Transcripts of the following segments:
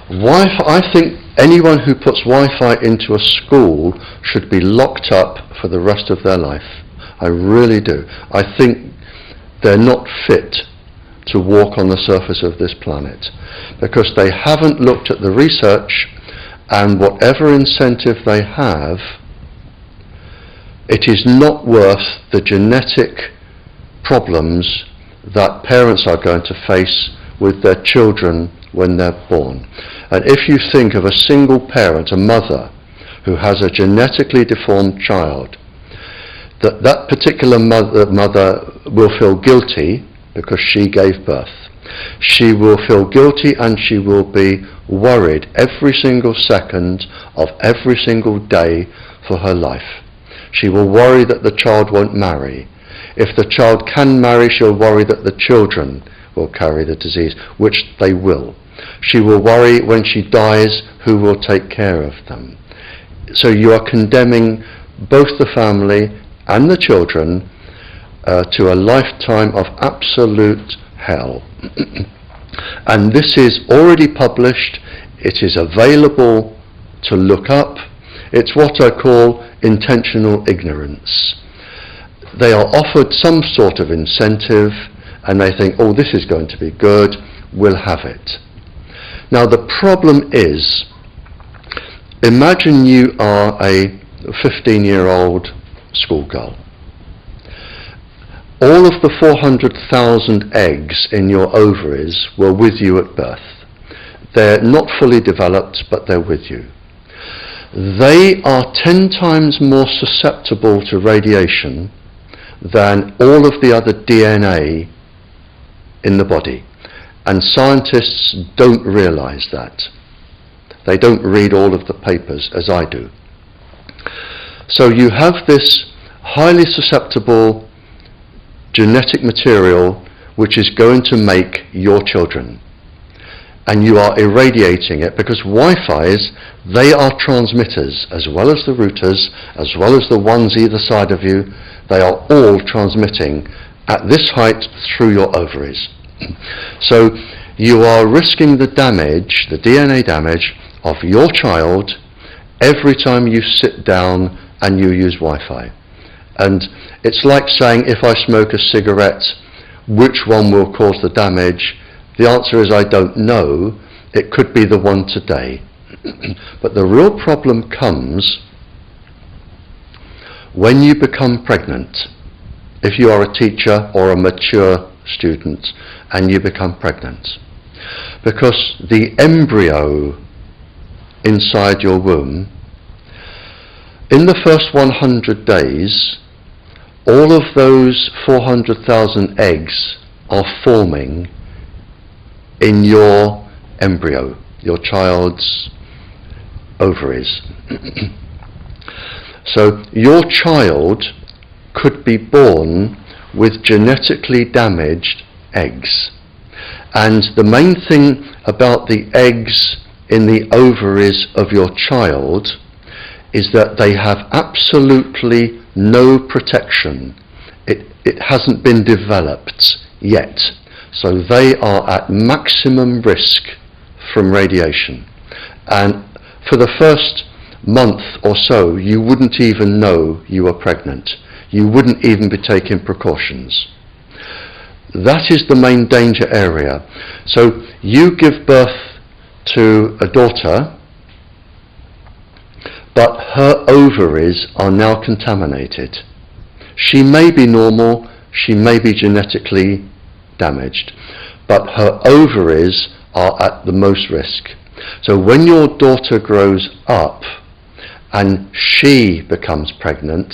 Wi-Fi, I think anyone who puts Wi-Fi into a school should be locked up for the rest of their life. I really do. I think they're not fit to walk on the surface of this planet because they haven't looked at the research, and whatever incentive they have, it is not worth the genetic problems that parents are going to face with their children when they're born. And if you think of a single parent, a mother, who has a genetically deformed child, that particular mother will feel guilty because she gave birth. She will feel guilty and she will be worried every single second of every single day for her life. She will worry that the child won't marry. If the child can marry, she'll worry that the children will carry the disease, which they will. She will worry when she dies who will take care of them. So you are condemning both the family and the children to a lifetime of absolute hell. And this is already published. It is available to look up. It's what I call intentional ignorance. They are offered some sort of incentive and they think, oh, this is going to be good, we'll have it. Now the problem is, imagine you are a 15-year-old schoolgirl. All of the 400,000 eggs in your ovaries were with you at birth. They're not fully developed, but they're with you. They are 10 times more susceptible to radiation than all of the other DNA in the body. And scientists don't realize that. They don't read all of the papers as I do. So you have this highly susceptible genetic material which is going to make your children. And you are irradiating it because Wi-Fi's, they are transmitters as well as the routers, as well as the ones either side of you. They are all transmitting at this height through your ovaries. So you are risking the damage, the DNA damage of your child every time you sit down and you use Wi-Fi. And it's like saying, if I smoke a cigarette, which one will cause the damage? The answer is I don't know. It could be the one today. But the real problem comes when you become pregnant. If you are a teacher or a mature student and you become pregnant. Because the embryo inside your womb, in the first 100 days, all of those 400,000 eggs are forming in your embryo, your child's ovaries. So your child could be born with genetically damaged eggs. And the main thing about the eggs in the ovaries of your child is that they have absolutely no protection. It hasn't been developed yet. So they are at maximum risk from radiation. And for the first month or so, you wouldn't even know you were pregnant. You wouldn't even be taking precautions. That is the main danger area. So you give birth to a daughter, but her ovaries are now contaminated. She may be normal, she may be genetically damaged, but her ovaries are at the most risk. So when your daughter grows up and she becomes pregnant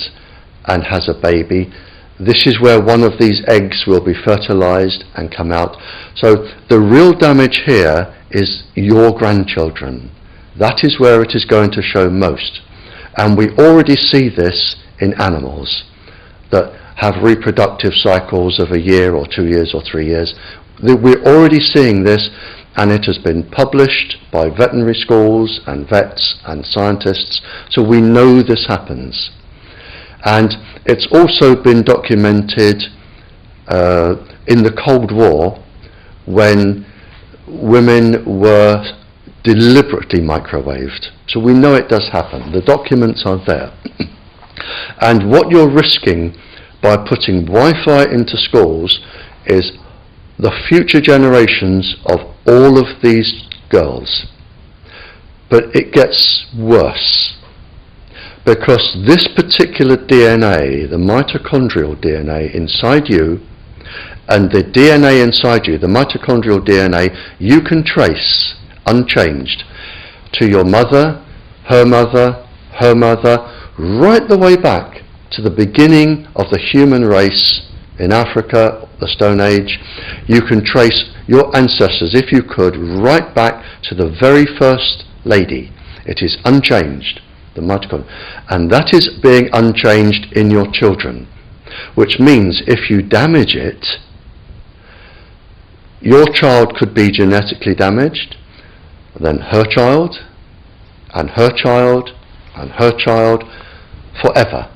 and has a baby, this is where one of these eggs will be fertilized and come out. So the real damage here is your grandchildren. That is where it is going to show most. And we already see this in animals that have reproductive cycles of a year or 2 years or 3 years. We're already seeing this, and it has been published by veterinary schools and vets and scientists, so we know this happens. And it's also been documented in the Cold War when women were deliberately microwaved. So we know it does happen. The documents are there. And what you're risking by putting Wi-Fi into schools is the future generations of all of these girls. But it gets worse, because this particular DNA, the mitochondrial DNA inside you, and the DNA inside you, the mitochondrial DNA, you can trace unchanged to your mother, her mother, her mother, right the way back to the beginning of the human race in Africa, the Stone Age. You can trace your ancestors, if you could, right back to the very first lady. It is unchanged, the mitochondria, and that is being unchanged in your children, which means if you damage it, your child could be genetically damaged, then her child, and her child, and her child, forever.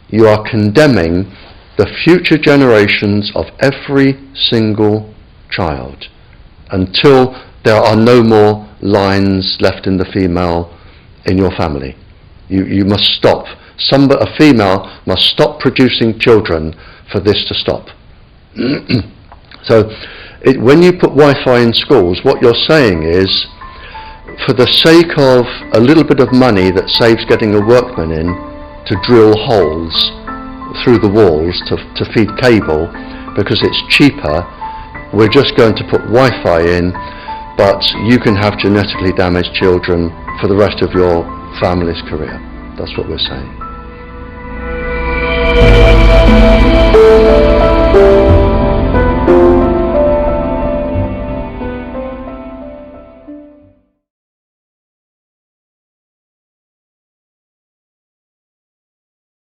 You are condemning the future generations of every single child until there are no more lines left in the female in your family. You must stop. A female must stop producing children for this to stop. So when you put Wi-Fi in schools, what you're saying is, for the sake of a little bit of money that saves getting a workman in to drill holes through the walls to feed cable, because it's cheaper, we're just going to put Wi-Fi in, but you can have genetically damaged children for the rest of your family's career. That's what we're saying.